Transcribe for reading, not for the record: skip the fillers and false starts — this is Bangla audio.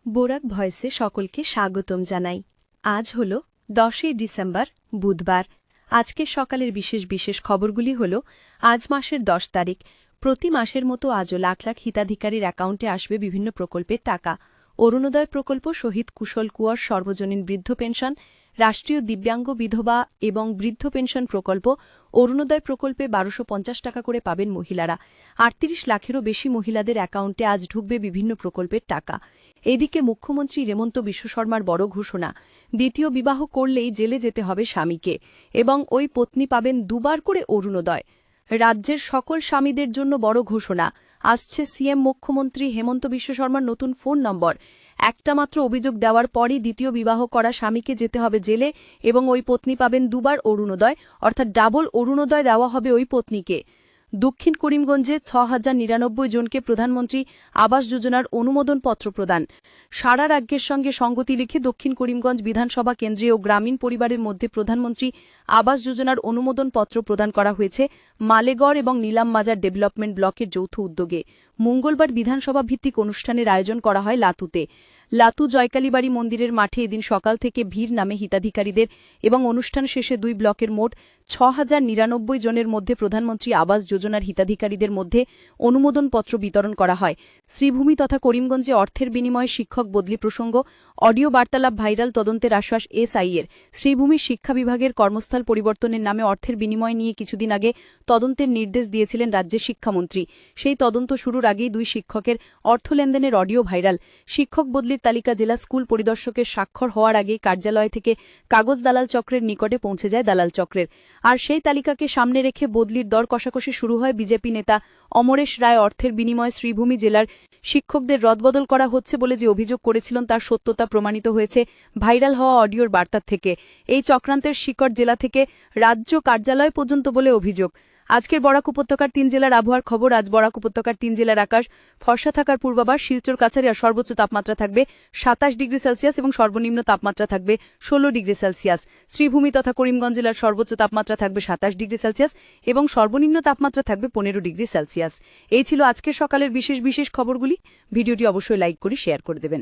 বোরাক ভয়েসে সকলকে স্বাগতম জানাই। আজ হল 10 ডিসেম্বর বুধবার। আজকের সকালের বিশেষ বিশেষ খবরগুলি হল, আজ মাসের 10 তারিখ। প্রতি মাসের মতো আজও লাখ লাখ হিতাধিকারীর অ্যাকাউন্টে আসবে বিভিন্ন প্রকল্পের টাকা। অরুণোদয় প্রকল্প, শহীদ কুশল কুঁয়ার সর্বজনীন বৃদ্ধ পেনশন, রাষ্ট্রীয় দিব্যাঙ্গ বিধবা এবং বৃদ্ধ পেনশন প্রকল্প, অরুণোদয় প্রকল্পে 1250 টাকা করে পাবেন মহিলারা। 38 লাখেরও বেশি মহিলাদের অ্যাকাউন্টে আজ ঢুকবে বিভিন্ন প্রকল্পের টাকা। এদিকে মুখ্যমন্ত্রী হেমন্ত বিশ্ব শর্মার বড় ঘোষণা, দ্বিতীয় বিবাহ করলেই জেলে যেতে হবে স্বামীকে এবং ওই পত্নী পাবেন দুবার করে অরুণোদয়। রাজ্যের সকল স্বামীদের জন্য বড় ঘোষণা, আসছে সিএম মুখ্যমন্ত্রী হেমন্ত বিশ্ব শর্মার নতুন ফোন নম্বর। একটা মাত্র অভিযোগ দেওয়ার পরই দ্বিতীয় বিবাহ করা স্বামীকে যেতে হবে জেলে এবং ওই পত্নী পাবেন দুবার অরুণোদয়, অর্থাৎ ডাবল অরুণোদয় দেওয়া হবে ওই পত্নীকে। দক্ষিণ করিমগঞ্জে 6099 জনকে প্রধানমন্ত্রী আবাস যোজনার অনুমোদনপত্র প্রদান। সারা রাজ্যের সঙ্গে সঙ্গতি লিখে দক্ষিণ করিমগঞ্জ বিধানসভা কেন্দ্রীয় ও গ্রামীণ পরিবারের মধ্যে প্রধানমন্ত্রী আবাস যোজনার অনুমোদনপত্র প্রদান করা হয়েছে মালেগড় এবং নীলামবাজার ডেভেলপমেন্ট ব্লকের যৌথ উদ্যোগে। মঙ্গলবার বিধানসভা ভিত্তিক অনুষ্ঠানের আয়োজন করা হয় লাতুতে। লাতু জয়কালীবাড়ি মন্দিরের মাঠে এদিন সকাল থেকে ভিড় নামে হিতাধিকারীদের এবং অনুষ্ঠান শেষে দুই ব্লকের মোট 6099 জনের মধ্যে প্রধানমন্ত্রী আবাস যোজনার হিতাধিকারীদের মধ্যে অনুমোদনপত্র বিতরণ করা হয়। শ্রীভূমি তথা করিমগঞ্জে অর্থের বিনিময়ে শিক্ষক বদলি প্রসঙ্গ, অডিও বার্তালাপ ভাইরাল, তদন্তের আশ্বাস এসআইয়ের। শ্রীভূমি শিক্ষা বিভাগের কর্মস্থল পরিবর্তনের নামে অর্থের বিনিময় নিয়ে কিছুদিন আগে তদন্তের নির্দেশ দিয়েছিলেন রাজ্যের শিক্ষামন্ত্রী। সেই তদন্ত শুরুর আগেই দুই শিক্ষকের অর্থ লেনদেনের অডিও ভাইরাল। শিক্ষক বদলির তালিকা জেলা স্কুল পরিদর্শকের স্বাক্ষর হওয়ার আগেই কার্যালয় থেকে কাগজ দালাল চক্রের নিকটে পৌঁছে যায় দালাল চক্রের। আর সেই তালিকাকে সামনে রেখে বদলির দর কষাকষি শুরু হয় বিজেপি নেতা অমরেশ রায় অর্থের বিনিময়ে শ্রীভূমি জেলার শিক্ষকদের রদবদল করা হচ্ছে বলে যে অভিযোগ করেছিলেন তার সত্যতা প্রমাণিত হয়েছে ভাইরাল হওয়া অডিওর বার্তার থেকে। এই চক্রান্তের শিকড় জেলা থেকে রাজ্য কার্যালয় পর্যন্ত বলে অভিযোগ। আজকের বরাক উপত্যকার 3 জেলার আবহাওয়ার খবর। আজ বরাক উপত্যকার 3 জেলার আকাশ ফর্সা থাকার পূর্বাভাস। শিলচর কাছাড়িয়ার সর্বোচ্চ তাপমাত্রা থাকবে 27 ডিগ্রি সেলসিয়াস এবং সর্বনিম্ন তাপমাত্রা থাকবে 16 ডিগ্রি সেলসিয়াস। শ্রীভূমি তথা করিমগঞ্জ জেলার সর্বোচ্চ তাপমাত্রা থাকবে 27 ডিগ্রি সেলসিয়াস এবং সর্বনিম্ন তাপমাত্রা থাকবে 15 ডিগ্রি সেলসিয়াস। এই ছিল আজকের সকালের বিশেষ বিশেষ খবরগুলি। ভিডিওটি অবশ্যই লাইক করে শেয়ার করে দেবেন।